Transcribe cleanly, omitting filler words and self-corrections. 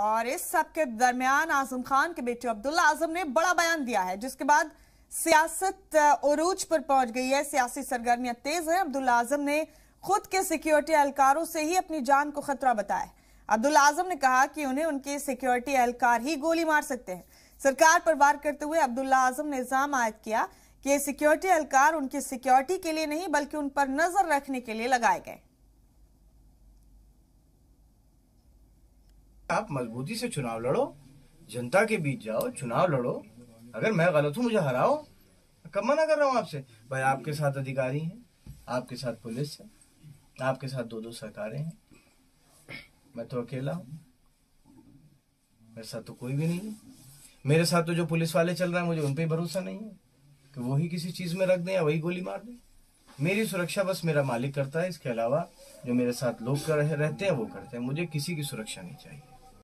और इस सब के दरमियान आजम खान के बेटे अब्दुल्ला आजम ने बड़ा बयान दिया है, जिसके बाद सियासत उरूज पर पहुंच गई है। सियासी सरगर्मियां तेज हैं। अब्दुल्ला आजम ने खुद के सिक्योरिटी एहलकारों से ही अपनी जान को खतरा बताया। अब्दुल्ला आजम ने कहा कि उन्हें उनके सिक्योरिटी एहलकार ही गोली मार सकते हैं। सरकार पर वार करते हुए अब्दुल्ला आजम ने इल्जाम आयद किया कि ये सिक्योरिटी एहलकार उनकी सिक्योरिटी के लिए नहीं बल्कि उन पर नजर रखने के लिए लगाए गए। आप मजबूती से चुनाव लड़ो, जनता के बीच जाओ, चुनाव लड़ो। अगर मैं गलत हूं मुझे हराओ, कब मना कर रहा हूं आपसे। भाई आपके साथ अधिकारी हैं, आपके साथ पुलिस है, आपके साथ दो सरकारें हैं, मैं तो अकेला हूं, मेरे साथ तो कोई भी नहीं है। मेरे साथ तो जो पुलिस वाले चल रहे हैं मुझे उन पर भरोसा नहीं है कि वो ही किसी चीज में रख दें या वही गोली मार दें। मेरी सुरक्षा बस मेरा मालिक करता है, इसके अलावा जो मेरे साथ लोग रहते हैं वो करते हैं। मुझे किसी की सुरक्षा नहीं चाहिए।